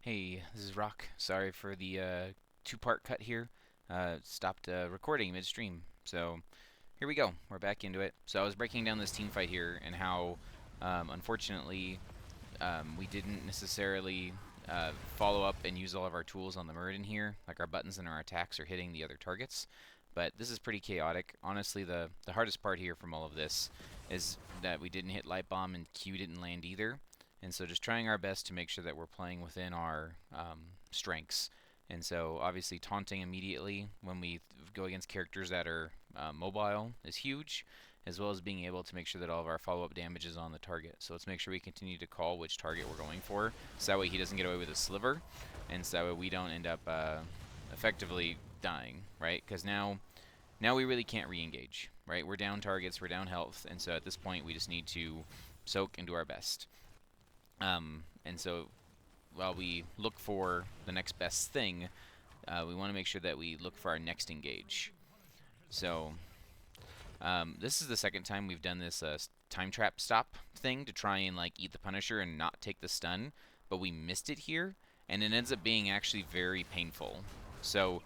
Hey, this is Rock. Sorry for the two-part cut here. Stopped recording midstream. So here we go. We're back into it. So I was breaking down this team fight here and how, unfortunately, we didn't necessarily follow up and use all of our tools on the Muradin here. Like our buttons and our attacks are hitting the other targets. But this is pretty chaotic. Honestly, the hardest part here from all of this is that we didn't hit Light Bomb and Q didn't land either. And so just trying our best to make sure that we're playing within our strengths. And so obviously taunting immediately when we go against characters that are mobile is huge, as well as being able to make sure that all of our follow-up damage is on the target. So let's make sure we continue to call which target we're going for, so that way he doesn't get away with a sliver, and so that way we don't end up effectively dying, right? Because now we really can't re-engage, right? We're down targets, we're down health, and so at this point we just need to soak and do our best. And so while we look for the next best thing, we want to make sure that we look for our next engage. So this is the second time we've done this time trap stop thing to try and like eat the Punisher and not take the stun, but we missed it here, and it ends up being actually very painful. So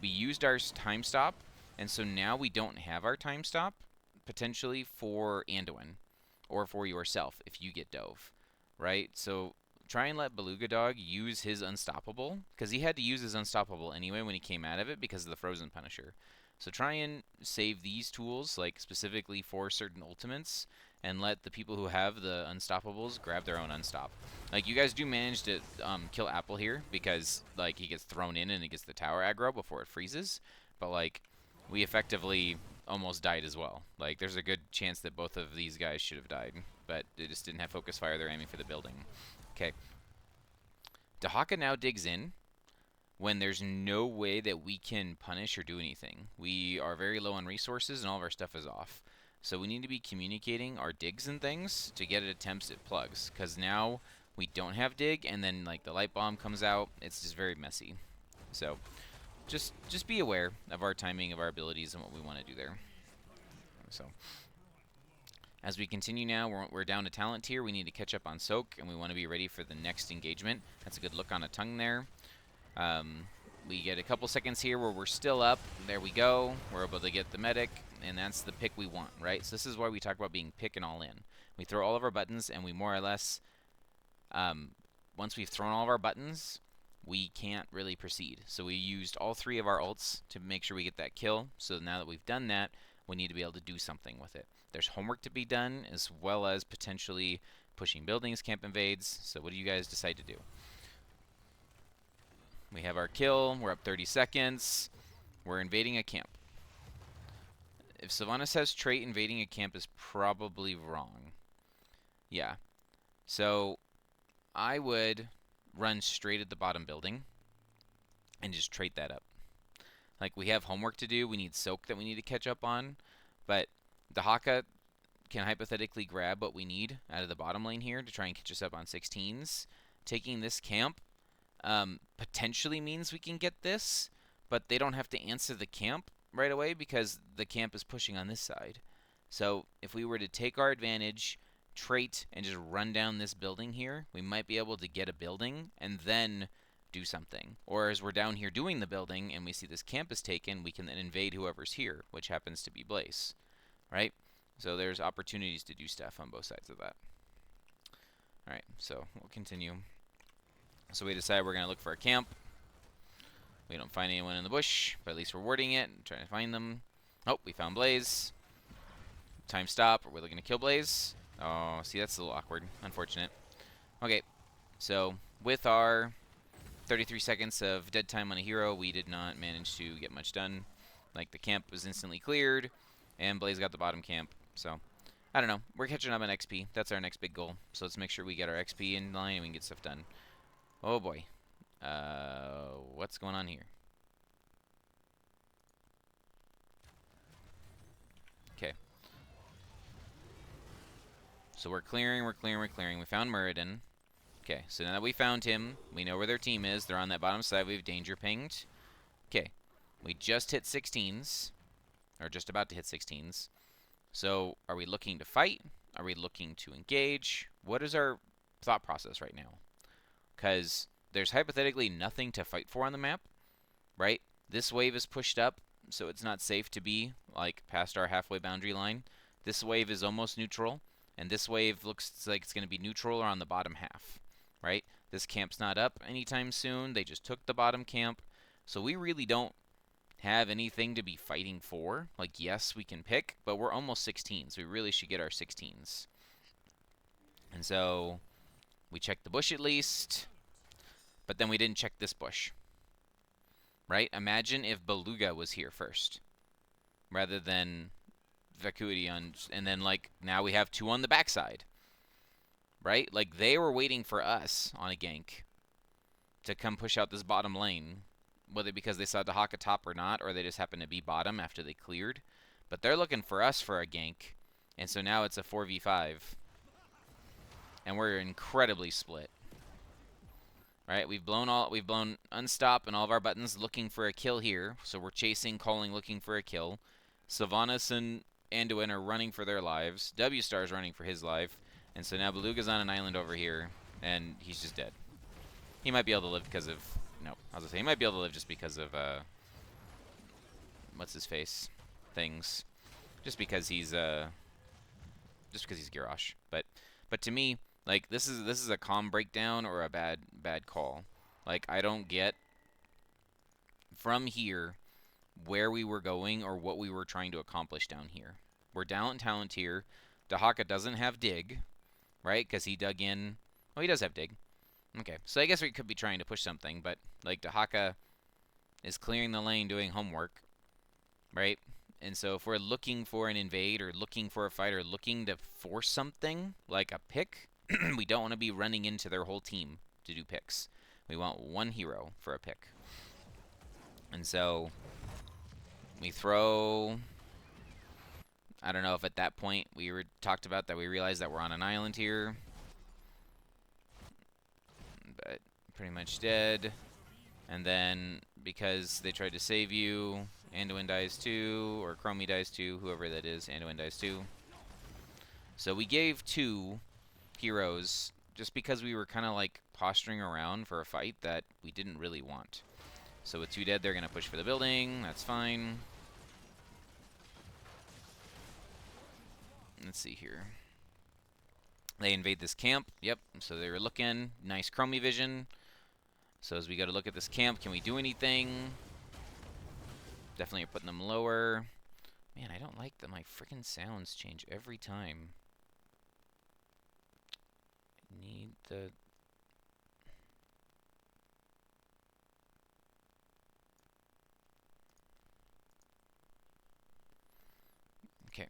we used our time stop, and so now we don't have our time stop potentially for Anduin or for yourself if you get dove, right? So try and let Beluga Dog use his Unstoppable, because he had to use his Unstoppable anyway when he came out of it because of the Frozen Punisher. So try and save these tools, like specifically for certain ultimates, and let the people who have the Unstoppables grab their own Unstop. Like, you guys do manage to kill Apple here, because, like, he gets thrown in and he gets the tower aggro before it freezes, but, like, we effectively almost died as well. Like, there's a good chance that both of these guys should have died, but they just didn't have focus fire. They're aiming for the building. Okay. Dahaka now digs in when there's no way that we can punish or do anything. We are very low on resources and all of our stuff is off. So we need to be communicating our digs and things to get attempts at plugs, because now we don't have dig, and then like the light bomb comes out. It's just very messy. So just be aware of our timing, of our abilities, and what we want to do there. So as we continue now, we're down to talent tier. We need to catch up on soak, and we want to be ready for the next engagement. That's a good look on a tongue there. We get a couple seconds here where we're still up. There we go. We're able to get the medic, and that's the pick we want, right? So this is why we talk about being pick and all in. We throw all of our buttons, and we more or less, once we've thrown all of our buttons, we can't really proceed. So we used all three of our ults to make sure we get that kill. So now that we've done that, we need to be able to do something with it. There's homework to be done, as well as potentially pushing buildings, camp invades. So what do you guys decide to do? We have our kill. We're up 30 seconds. We're invading a camp. If Sylvanas says trait, invading a camp is probably wrong. Yeah. So I would run straight at the bottom building and just trait that up. Like, we have homework to do. We need soak that we need to catch up on. But the Haka can hypothetically grab what we need out of the bottom lane here to try and catch us up on 16s. Taking this camp potentially means we can get this, but they don't have to answer the camp right away because the camp is pushing on this side. So if we were to take our advantage, trait, and just run down this building here, we might be able to get a building and then do something. Or as we're down here doing the building and we see this camp is taken, we can then invade whoever's here, which happens to be Blaze, right? So there's opportunities to do stuff on both sides of that. Alright, so we'll continue. So we decide we're going to look for a camp. We don't find anyone in the bush, but at least we're warding it and trying to find them. Oh, we found Blaze. Time stop. We're looking to kill Blaze. Oh, see, that's a little awkward. Unfortunate. Okay, so with our 33 seconds of dead time on a hero, we did not manage to get much done. Like, the camp was instantly cleared, and Blaze got the bottom camp. So, I don't know. We're catching up on XP. That's our next big goal. So let's make sure we get our XP in line and we can get stuff done. Oh boy. What's going on here? Okay. So we're clearing. We found Muradin. Okay, so now that we found him, we know where their team is. They're on that bottom side. We've danger pinged. Okay. We just hit 16s. Or just about to hit 16s. So, are we looking to fight? Are we looking to engage? What is our thought process right now? because there's hypothetically nothing to fight for on the map, right? This wave is pushed up, so it's not safe to be like past our halfway boundary line. This wave is almost neutral, and this wave looks like it's going to be neutral or on the bottom half, right? This camp's not up anytime soon. They just took the bottom camp, so we really don't have anything to be fighting for. Like, yes, we can pick, but we're almost 16s. We really should get our 16s. And so we checked the bush at least, but then we didn't check this bush. Right? Imagine if Beluga was here first, rather than Vacuity on, and then like now we have 2 on the backside. Right? Like they were waiting for us on a gank to come push out this bottom lane, whether because they saw Dahaka top or not, or they just happened to be bottom after they cleared. But they're looking for us for a gank, and so now it's a 4v5, and we're incredibly split. Right, we've blown unstop and all of our buttons looking for a kill here. So we're chasing, calling, looking for a kill. Sylvanas and Anduin are running for their lives. W-Star's running for his life. And so now Beluga's on an island over here, and he's just dead. He might be able to live because of... No, I was going to say, he might be able to live just because of, what's his face? Things. Just because he's Garrosh. But to me... Like, this is a calm breakdown or a bad call. Like, I don't get from here where we were going or what we were trying to accomplish down here. We're down in talent here. Dahaka doesn't have dig, right? Because he dug in. Oh, he does have dig. Okay, so I guess we could be trying to push something, but like Dahaka is clearing the lane, doing homework, right? And so if we're looking for an invade or looking for a fight or looking to force something like a pick, we don't want to be running into their whole team to do picks. We want one hero for a pick. And so we throw... I don't know if at that point we talked about that we realized that we're on an island here. But pretty much dead. And then because they tried to save you, Anduin dies too, or Chromie dies too, whoever that is, Anduin dies too. So we gave 2 heroes just because we were kind of like posturing around for a fight that we didn't really want. So with 2 dead, they're going to push for the building. That's fine. Let's see here. They invade this camp. Yep, so they were looking. Nice Chromie vision. So as we go to look at this camp, can we do anything? Definitely are putting them lower. Man, I don't like that my freaking sounds change every time. Need the... Okay.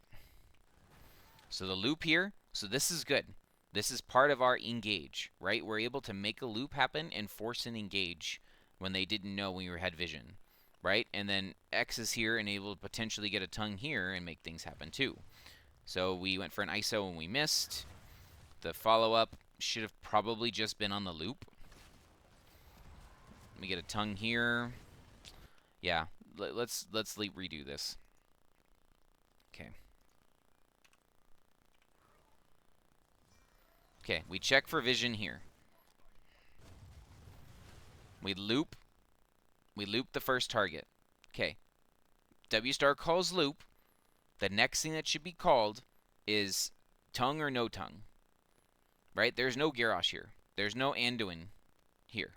So the loop here, so this is good. This is part of our engage, right? We're able to make a loop happen and force an engage when they didn't know we had vision, right? And then X is here and able to potentially get a tongue here and make things happen too. So we went for an ISO and we missed. The follow-up should have probably just been on the loop. Let me get a tongue here. Yeah, let's redo this. Okay. Okay, we check for vision here. We loop the first target. Okay. W-Star calls loop. The next thing that should be called is tongue or no tongue. Right? There's no Garrosh here. There's no Anduin here.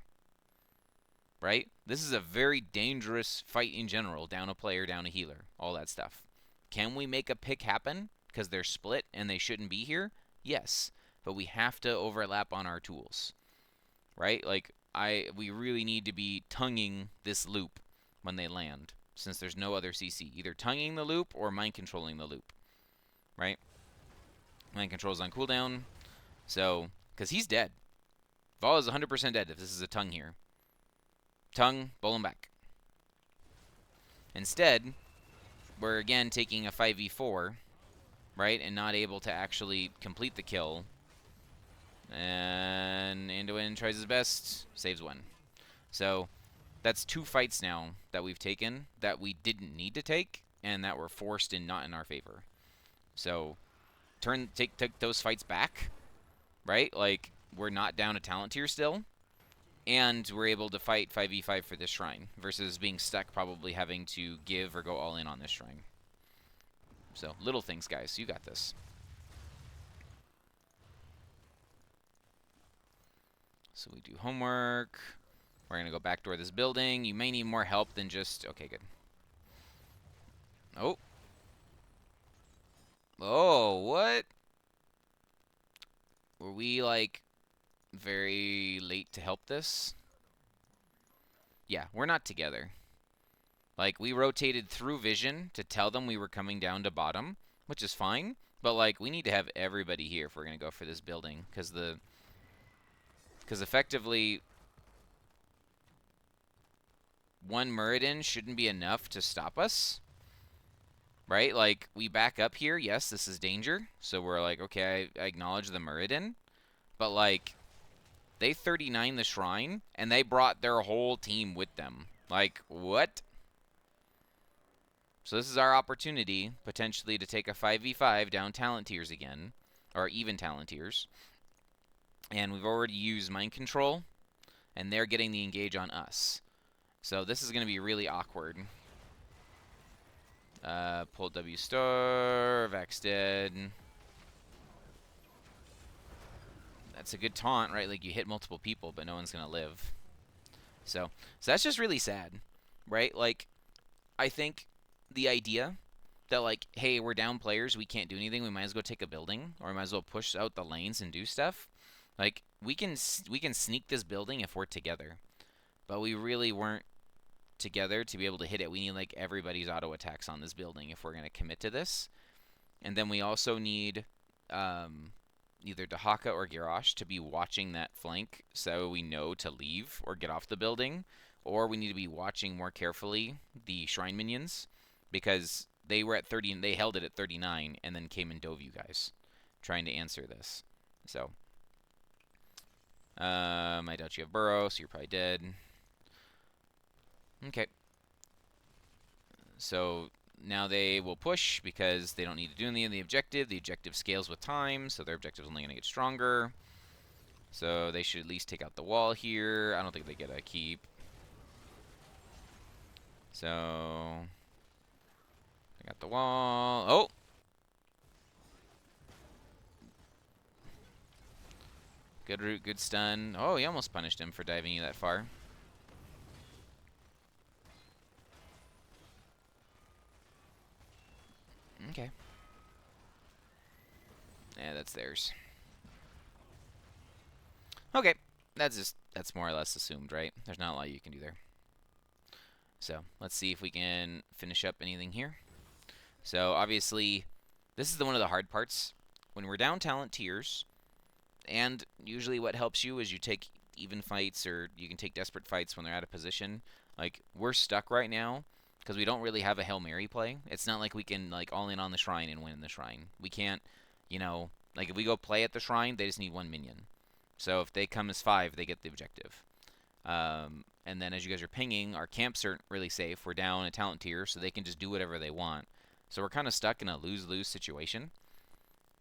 Right? This is a very dangerous fight in general. Down a player, down a healer. All that stuff. Can we make a pick happen? Because they're split and they shouldn't be here? Yes. But we have to overlap on our tools. Right? Like, we really need to be tonguing this loop when they land. Since there's no other CC. Either tonguing the loop or mind controlling the loop. Right? Mind control's on cooldown. So, because he's dead. Vol is 100% dead if this is a tongue here. Tongue, bowl him back. Instead, we're again taking a 5v4, right? And not able to actually complete the kill. And Anduin tries his best, saves 1. So, that's 2 fights now that we've taken that we didn't need to take, and that were forced and not in our favor. So, take those fights back. Right? Like, we're not down a talent tier still. and we're able to fight 5v5 for this shrine versus being stuck probably having to give or go all in on this shrine. So, little things, guys. You got this. So we do homework. We're going to go backdoor this building. You may need more help than just... Okay, good. Oh. Oh, what? Were we, like, very late to help this? Yeah, we're not together. Like, we rotated through vision to tell them we were coming down to bottom, which is fine. But, like, we need to have everybody here if we're going to go for this building. Because effectively, one Muradin shouldn't be enough to stop us. Right? Like, we back up here. Yes, this is danger. So we're like, okay, I acknowledge the Muradin. But, like, they 39 the shrine, and they brought their whole team with them. Like, what? So this is our opportunity, potentially, to take a 5v5 down talent tiers again. Or even talent tiers. And we've already used mind control, and they're getting the engage on us. So this is going to be really awkward. Pull W star, Vax dead. That's a good taunt, right? Like, you hit multiple people, but no one's going to live. So that's just really sad, right? Like, I think the idea that, like, hey, we're down players, we can't do anything, we might as well take a building, or we might as well push out the lanes and do stuff. Like, we can sneak this building if we're together. But we really weren't together to be able to hit it. We need, like, everybody's auto attacks on this building if we're going to commit to this. And then we also need either Dahaka or Garrosh to be watching that flank so we know to leave or get off the building. Or we need to be watching more carefully the Shrine minions, because they were at 30 and they held it at 39 and then came and dove you guys trying to answer this. So, I doubt you have Burrow, so you're probably dead. Okay. So now they will push because they don't need to do anything in the objective. The objective scales with time, so their objective is only going to get stronger. So they should at least take out the wall here. I don't think they get a keep. So I got the wall. Oh! Good root, good stun. Oh, he almost punished him for diving you that far. Okay. Yeah, that's theirs. Okay. That's more or less assumed, right? There's not a lot you can do there. So, let's see if we can finish up anything here. So, obviously, this is one of the hard parts. When we're down talent tiers, and usually what helps you is you take even fights, or you can take desperate fights when they're out of position. Like, we're stuck right now because we don't really have a Hail Mary play. It's not like we can, like, all in on the shrine and win the shrine. We can't, you know, like, if we go play at the shrine, they just need one minion. So if they come as 5, they get the objective. And then as you guys are pinging, our camps aren't really safe. We're down a talent tier, so they can just do whatever they want. So we're kind of stuck in a lose-lose situation.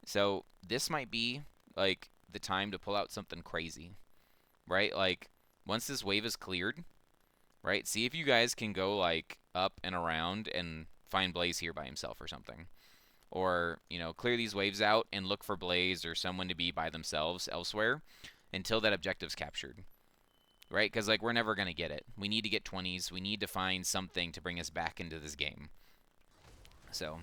So this might be, like, the time to pull out something crazy, right? Like, once this wave is cleared, right, see if you guys can go, like, up and around and find Blaze here by himself or something. Or, you know, clear these waves out and look for Blaze or someone to be by themselves elsewhere until that objective's captured. Right? Because, like, we're never going to get it. We need to get 20s. We need to find something to bring us back into this game. So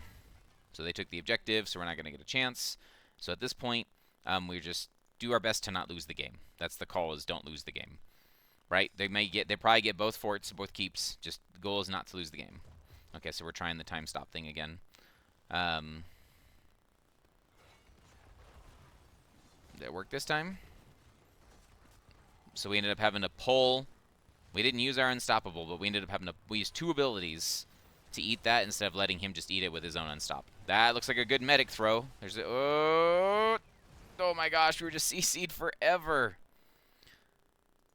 they took the objective, so we're not going to get a chance. So at this point, we just do our best to not lose the game. That's the call, is don't lose the game. Right? They probably get both forts, both keeps. Just the goal is not to lose the game. Okay, so we're trying the time stop thing again. Did it work this time? So we ended up having to pull. We didn't use our unstoppable, but we ended up having to. We used 2 abilities to eat that instead of letting him just eat it with his own unstop. That looks like a good medic throw. There's a. Oh my gosh, we were just CC'd forever.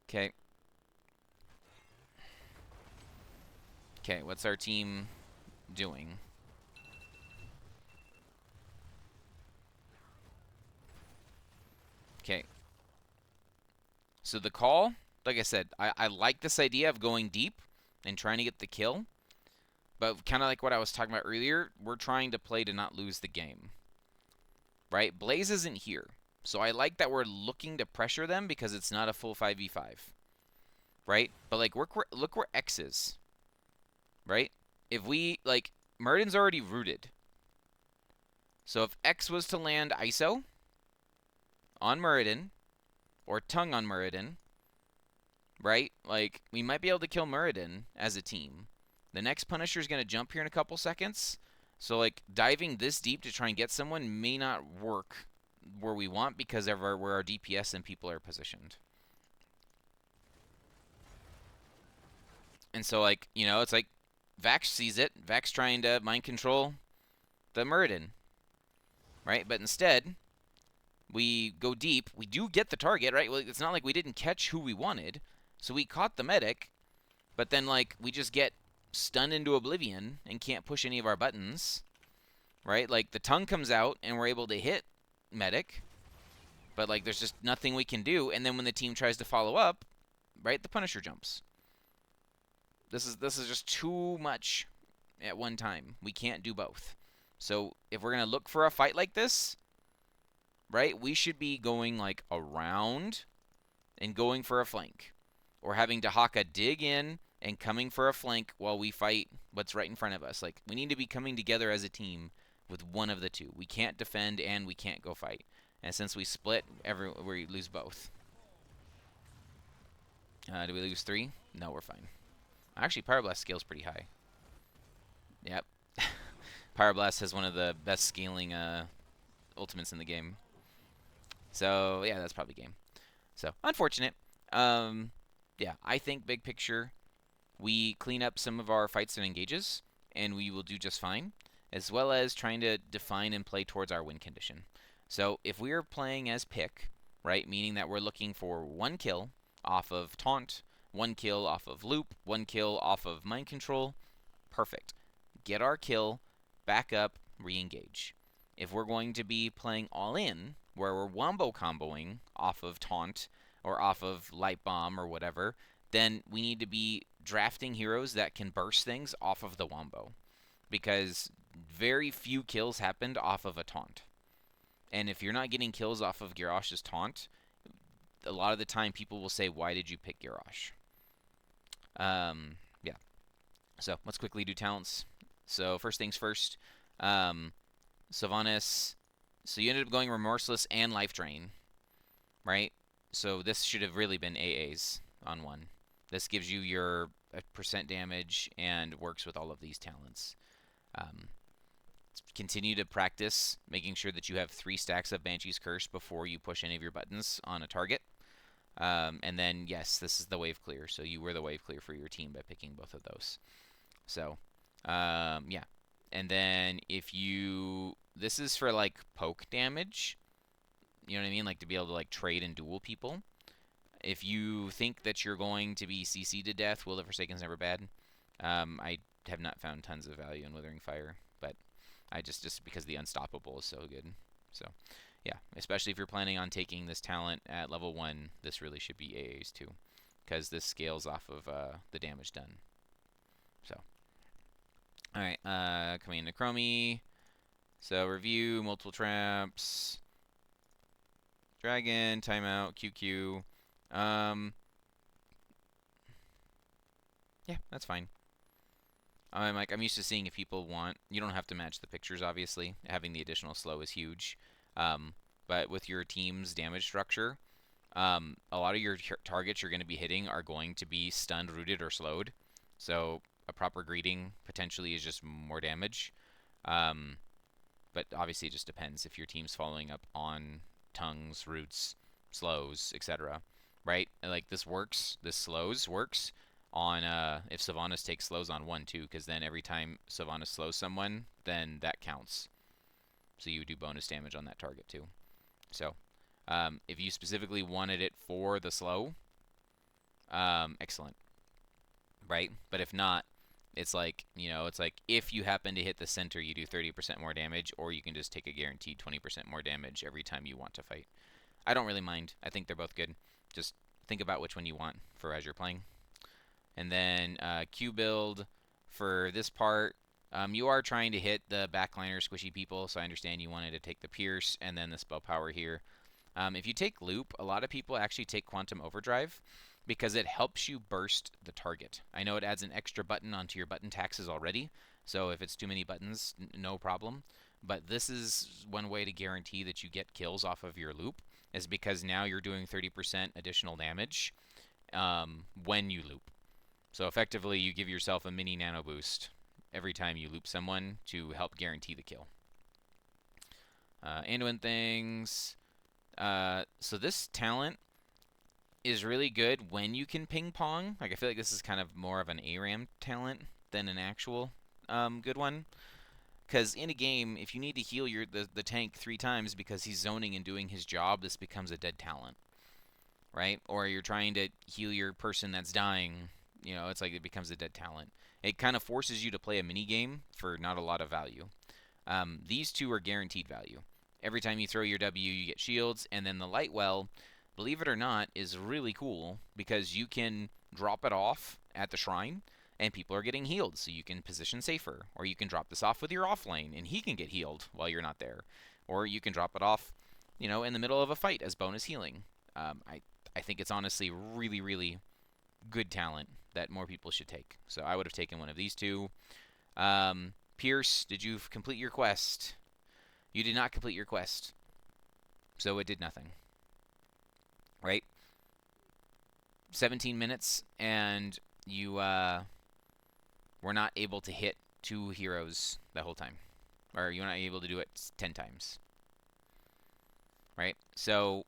Okay. Okay, what's our team doing? Okay. So the call like I said, I like this idea of going deep and trying to get the kill. But kind of like what I was talking about earlier, we're trying to play to not lose the game. Right? Blaze isn't here. So I like that we're looking to pressure them because it's not a full 5v5. Right? But like look where X is. Right? If we like Muradin's already rooted. So if X was to land ISO on Muradin or tongue on Muradin, right? Like we might be able to kill Muradin as a team. The next Punisher is going to jump here in a couple seconds. So like diving this deep to try and get someone may not work where we want because of where our DPS and people are positioned. And so like, you know, it's like Vax sees it. Vax trying to mind control the Muradin. Right? But instead, we go deep. We do get the target, right? Well, it's not like we didn't catch who we wanted. So we caught the medic, but then like we just get stunned into oblivion and can't push any of our buttons. Right? Like the tongue comes out and we're able to hit medic, but like there's just nothing we can do. And then when the team tries to follow up, right, the Punisher jumps. This is just too much at one time. We can't do both. So if we're gonna look for a fight like this, right, we should be going like around and going for a flank, or having Dahaka dig in and coming for a flank while we fight what's right in front of us. Like we need to be coming together as a team with one of the two. We can't defend and we can't go fight. And since we split, we lose both. Do we lose 3? No, we're fine. Actually, Pyroblast scale's pretty high. Yep. Pyroblast has one of the best scaling ultimates in the game. So, yeah, that's probably game. So, unfortunate. Yeah, I think big picture, we clean up some of our fights and engages, and we will do just fine, as well as trying to define and play towards our win condition. So if we are playing as pick, right, meaning that we're looking for 1 kill off of taunt, 1 kill off of loop, 1 kill off of mind control, perfect. Get our kill, back up, re-engage. If we're going to be playing all in, where we're wombo comboing off of taunt or off of light bomb or whatever, then we need to be drafting heroes that can burst things off of the wombo, because very few kills happened off of a taunt. And if you're not getting kills off of Garrosh's taunt, a lot of the time people will say, why did you pick Garrosh? Yeah. So let's quickly do talents. So first things first, Sylvanas. So you ended up going Remorseless and Life Drain, right? So this should have really been AAs on 1. This gives you your percent damage and works with all of these talents. Continue to practice making sure that you have 3 stacks of Banshee's Curse before you push any of your buttons on a target. And then, yes, this is the wave clear. So you were the wave clear for your team by picking both of those. So, yeah. And then if you... This is for, like, poke damage. You know what I mean? Like, to be able to, like, trade and duel people. If you think that you're going to be CC'd to death, Will of Forsaken's never bad. I have not found tons of value in Withering Fire, but I just because the Unstoppable is so good. So, yeah, especially if you're planning on taking this talent at level 1, this really should be AAs too, because this scales off of the damage done. So, alright, Command Necromy. So, review, multiple traps, Dragon, timeout, QQ. Yeah, that's fine. I'm used to seeing if people want. You don't have to match the pictures, obviously. Having the additional slow is huge. But with your team's damage structure, a lot of your targets you're going to be hitting are going to be stunned, rooted, or slowed. So a proper greeting potentially is just more damage. But obviously it just depends if your team's following up on tongues, roots, slows, etc. Right? Like this works. This slows works on if Sylvanas takes slows on 1 too, because then every time Sylvanas slows someone, then that counts. So you would do bonus damage on that target too. So if you specifically wanted it for the slow, excellent. Right? But if not, it's like, you know, it's like if you happen to hit the center, you do 30% more damage, or you can just take a guaranteed 20% more damage every time you want to fight. I don't really mind. I think they're both good. Just think about which one you want for as you're playing. And then Q build for this part. You are trying to hit the backliner squishy people, so I understand you wanted to take the Pierce and then the spell power here. If you take Loop, a lot of people actually take Quantum Overdrive because it helps you burst the target. I know it adds an extra button onto your button taxes already, so if it's too many buttons, no problem. But this is one way to guarantee that you get kills off of your Loop, is because now you're doing 30% additional damage when you loop. So effectively, you give yourself a mini nano boost every time you loop someone to help guarantee the kill. Anduin things. So this talent is really good when you can ping pong. Like I feel like this is kind of more of an ARAM talent than an actual good one. Because in a game, if you need to heal the tank 3 times because he's zoning and doing his job, this becomes a dead talent, right? Or you're trying to heal your person that's dying, it's like it becomes a dead talent. It kind of forces you to play a mini game for not a lot of value. These two are guaranteed value. Every time you throw your W, you get shields, and then the light well, believe it or not, is really cool because you can drop it off at the shrine and people are getting healed, so you can position safer. Or you can drop this off with your off lane and he can get healed while you're not there. Or you can drop it off, in the middle of a fight as bonus healing. I think it's honestly really, really good talent that more people should take. So I would have taken one of these two. Pierce, did you complete your quest? You did not complete your quest. So it did nothing. Right? 17 minutes, and you were not able to hit 2 heroes the whole time. Or you're not able to do it 10 times. Right? So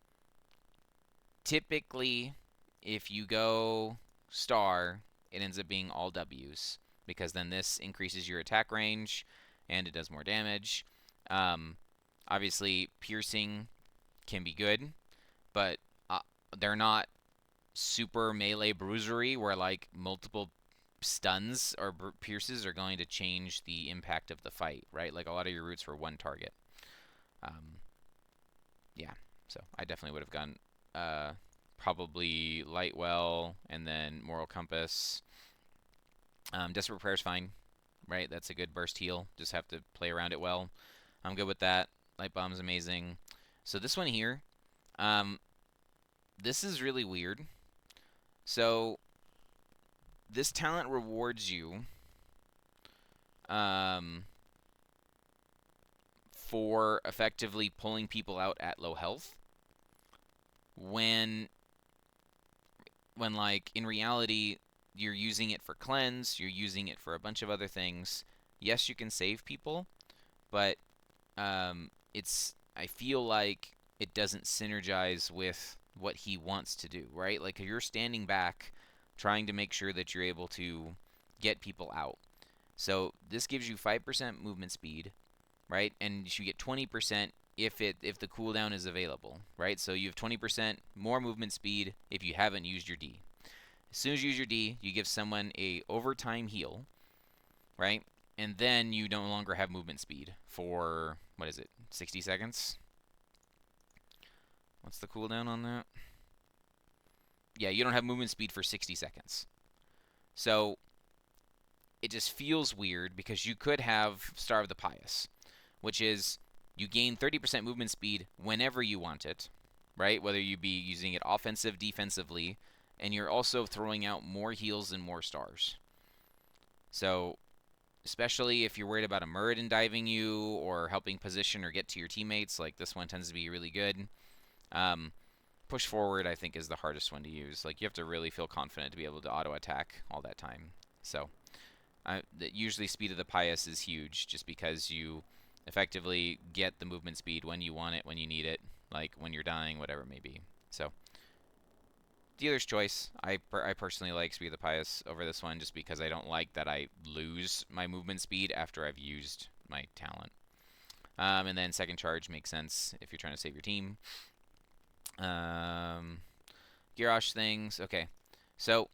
typically, if you go star, it ends up being all W's, because then this increases your attack range and it does more damage. Obviously, piercing can be good, but they're not super melee bruisery where like multiple stuns or pierces are going to change the impact of the fight, right? Like a lot of your roots were one target. Yeah, so I definitely would have gone probably Lightwell and then Moral Compass. Desperate Prayer is fine, right? That's a good burst heal. Just have to play around it well. I'm good with that. Light Bomb's amazing. So this one here, this is really weird. So this talent rewards you for effectively pulling people out at low health when like in reality you're using it for cleanse, you're using it for a bunch of other things. Yes, you can save people, but I feel like it doesn't synergize with what he wants to do, right? Like if you're standing back trying to make sure that you're able to get people out. So this gives you 5% movement speed, right? And you get 20% if the cooldown is available, right? So you have 20% more movement speed if you haven't used your D. As soon as you use your D, you give someone a overtime heal, right? And then you no longer have movement speed for, 60 seconds? What's the cooldown on that? Yeah, you don't have movement speed for 60 seconds. So it just feels weird because you could have Star of the Pious, which is you gain 30% movement speed whenever you want it, right? Whether you be using it offensive, defensively, and you're also throwing out more heals and more stars. So especially if you're worried about a Muradin diving you or helping position or get to your teammates, like this one tends to be really good. Push forward, I think, is the hardest one to use. Like you have to really feel confident to be able to auto attack all that time. So usually speed of the Pious is huge, just because you effectively get the movement speed when you want it, when you need it, like when you're dying, whatever it may be. So dealer's choice. I personally like Speed of the Pious over this one, just because I don't like that I lose my movement speed after I've used my talent. And then second charge makes sense if you're trying to save your team. Garrosh things. Okay, so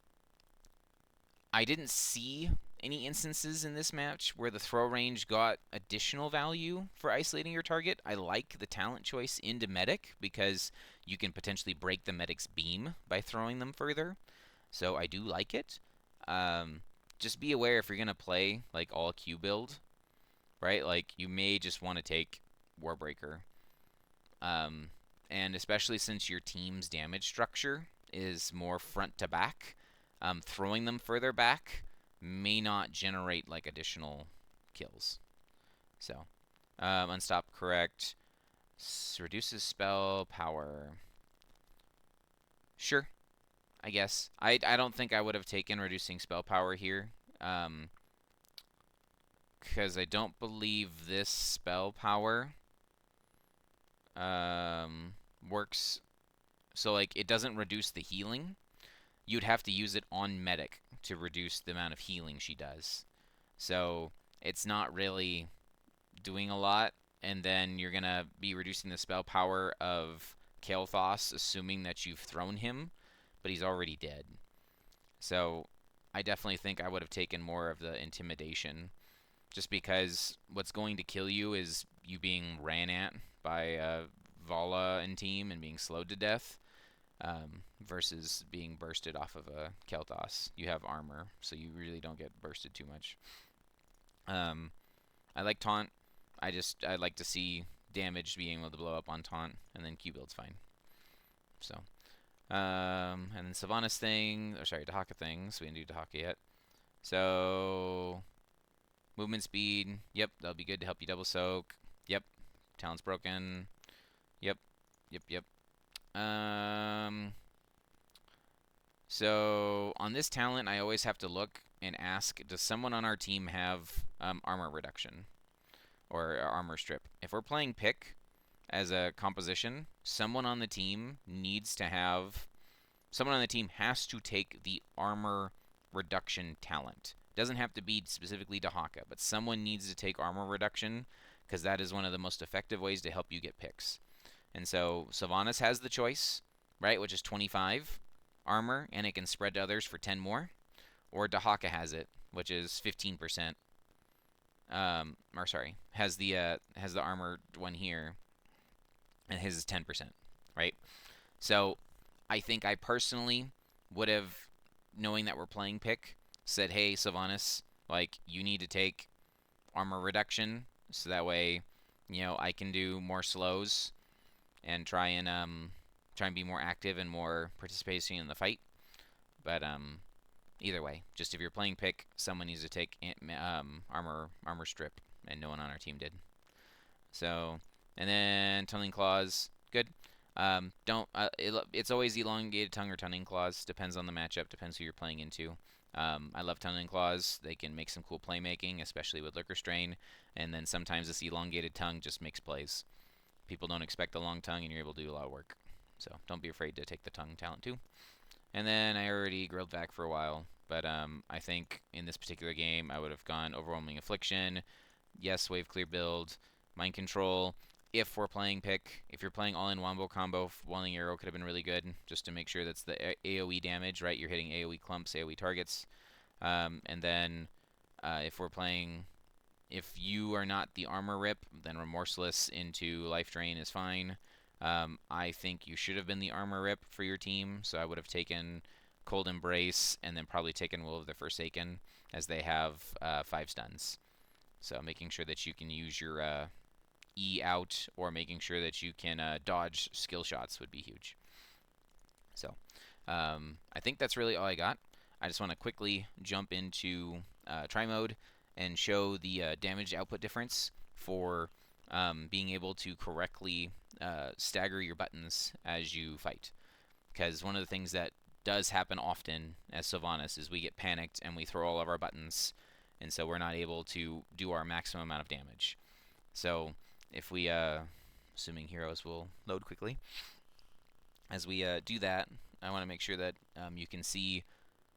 I didn't see any instances in this match where the throw range got additional value for isolating your target. I like the talent choice into medic because you can potentially break the medic's beam by throwing them further. So I do like it. Just be aware if you're gonna play like all Q build, right? Like you may just want to take Warbreaker. And especially since your team's damage structure is more front to back, throwing them further back may not generate like additional kills. So, unstop correct reduces spell power. Sure, I guess. I don't think I would have taken reducing spell power here. Because I don't believe this spell power works. So like it doesn't reduce the healing. You'd have to use it on medic to reduce the amount of healing she does. So it's not really doing a lot. And then you're gonna be reducing the spell power of Kael'thas, assuming that you've thrown him, but he's already dead. So I definitely think I would have taken more of the intimidation, just because what's going to kill you is you being ran at by Vala and team and being slowed to death, versus being bursted off of a Kael'thas. You have armor, so you really don't get bursted too much. I like taunt. I like to see damage being able to blow up on taunt, and then Q build's fine. So, and then Sylvanas thing, or sorry, Dahaka thing. So we didn't do Dahaka yet. So movement speed. Yep, that'll be good to help you double soak. Yep, talent's broken. Yep, yep. So on this talent, I always have to look and ask, does someone on our team have armor reduction or armor strip? If we're playing pick as a composition, someone on the team has to take the armor reduction talent. It doesn't have to be specifically Dahaka, but someone needs to take armor reduction because that is one of the most effective ways to help you get picks. And so Sylvanas has the choice, right, which is 25 armor, and it can spread to others for 10 more. Or Dahaka has it, which is 15%. Or sorry, has the armor one here, and his is 10%, right? So I think I personally would have, knowing that we're playing pick, said, hey, Sylvanas, like, you need to take armor reduction, so that way, I can do more slows and try and be more active and more participating in the fight. But either way, just if you're playing pick, someone needs to take armor strip, and no one on our team did. So, and then tunneling claws, good. It's always elongated tongue or tunneling claws. Depends on the matchup. Depends who you're playing into. I love tunneling claws. They can make some cool playmaking, especially with Liquor Strain. And then sometimes this elongated tongue just makes plays. People don't expect a long tongue, and you're able to do a lot of work. So don't be afraid to take the tongue talent too. And then I already grilled back for a while, but I think in this particular game I would have gone Overwhelming Affliction. Yes, Wave Clear build, Mind Control. If we're playing pick, if you're playing all-in wombo combo, Welling Arrow could have been really good, just to make sure that's the AoE damage, right? You're hitting AoE clumps, AoE targets. And then if you are not the armor rip, then Remorseless into Life Drain is fine. I think you should have been the armor rip for your team, so I would have taken Cold Embrace and then probably taken Will of the Forsaken, as they have 5 stuns. So making sure that you can use your E out, or making sure that you can dodge skill shots would be huge. So I think that's really all I got. I just want to quickly jump into try mode and show the damage output difference for being able to correctly stagger your buttons as you fight. Because one of the things that does happen often as Sylvanas is we get panicked and we throw all of our buttons, and so we're not able to do our maximum amount of damage. So if we, assuming heroes will load quickly, as we do that, I want to make sure that you can see,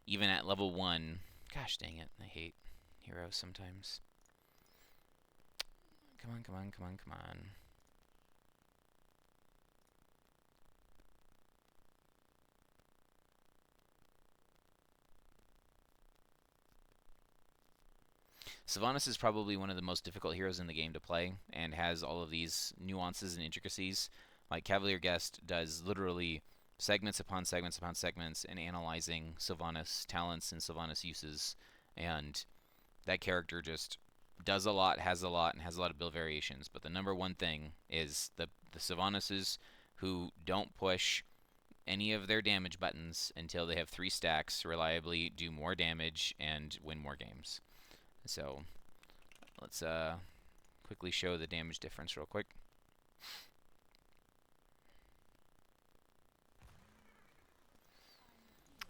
even at level 1, gosh dang it, I hate heroes sometimes. Come on. Sylvanas is probably one of the most difficult heroes in the game to play, and has all of these nuances and intricacies. Like Cavalier Guest does literally segments upon segments upon segments in analyzing Sylvanas talents and Sylvanas uses, and that character just does a lot, has a lot, and has a lot of build variations. But the number one thing is the Sylvanases who don't push any of their damage buttons until they have 3 stacks, reliably do more damage and win more games. So let's quickly show the damage difference real quick.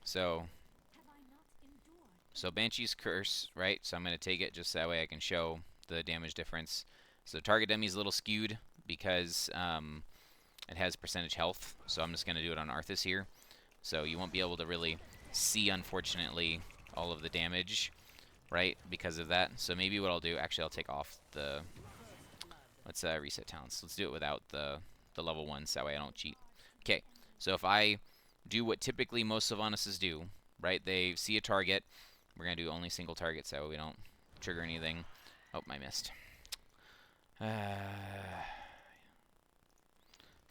So Banshee's Curse, right? So I'm going to take it just that way I can show the damage difference. So target dummy is a little skewed because it has percentage health. So I'm just going to do it on Arthas here. So you won't be able to really see, unfortunately, all of the damage, right, because of that. So maybe what I'll do, actually I'll take off the, let's reset talents. Let's do it without the level 1, so that way I don't cheat. Okay, so if I do what typically most Sylvanas do, right, they see a target. We're going to do only single target so we don't trigger anything. Oh, I missed.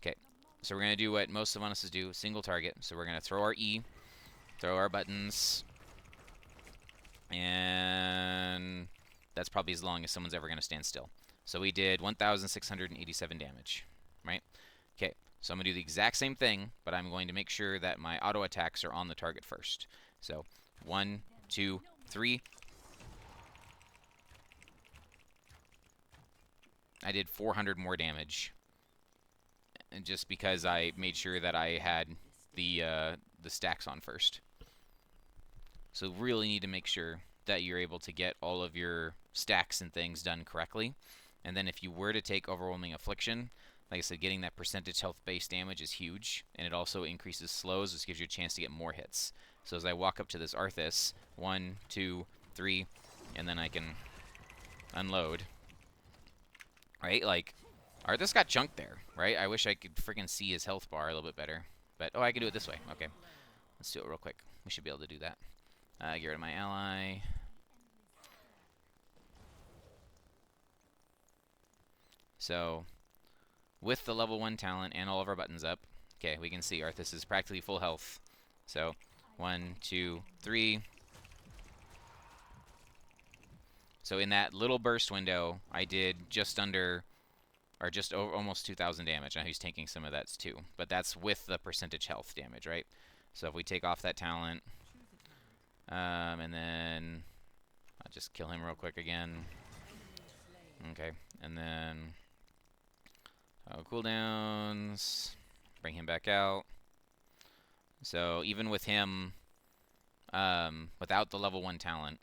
Okay, so we're going to do what most Sylvanas do, single target. So we're going to throw our E, throw our buttons, and that's probably as long as someone's ever going to stand still. So we did 1,687 damage, right? Okay, so I'm going to do the exact same thing, but I'm going to make sure that my auto attacks are on the target first. So 1, 2, 3. I did 400 more damage, and just because I made sure that I had the stacks on first. So really need to make sure that you're able to get all of your stacks and things done correctly. And then if you were to take Overwhelming Affliction, like I said, getting that percentage health base damage is huge, and it also increases slows, which gives you a chance to get more hits. So as I walk up to this Arthas, 1, 2, 3, and then I can unload. Right, like, Arthas got junked there, right? I wish I could freaking see his health bar a little bit better. But, oh, I can do it this way. Okay, let's do it real quick. We should be able to do that. Get rid of my ally. So, with the level 1 talent and all of our buttons up, okay, we can see Arthas is practically full health. So, 1, 2, 3. So in that little burst window, I did just under, or just over, almost 2,000 damage. Now he's taking some of that too, but that's with the percentage health damage, right? So if we take off that talent, and then I'll just kill him real quick again. Okay, and then cooldowns, bring him back out. So even with him, without the level 1 talent,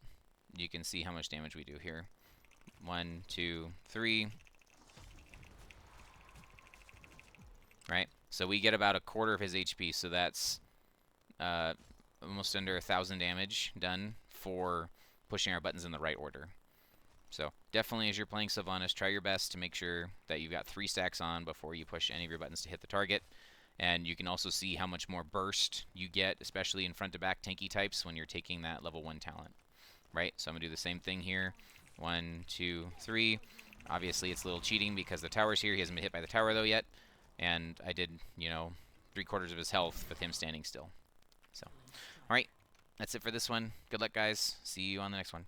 you can see how much damage we do here. 1, 2, 3. Right? So we get about a quarter of his HP, so that's almost under 1,000 damage done for pushing our buttons in the right order. So definitely as you're playing Sylvanas, try your best to make sure that you've got 3 stacks on before you push any of your buttons to hit the target. And you can also see how much more burst you get, especially in front-to-back tanky types when you're taking that level 1 talent. Right? So I'm going to do the same thing here. 1, 2, 3. Obviously it's a little cheating because the tower's here. He hasn't been hit by the tower though yet. And I did, 3/4 of his health with him standing still. So, alright. That's it for this one. Good luck, guys. See you on the next one.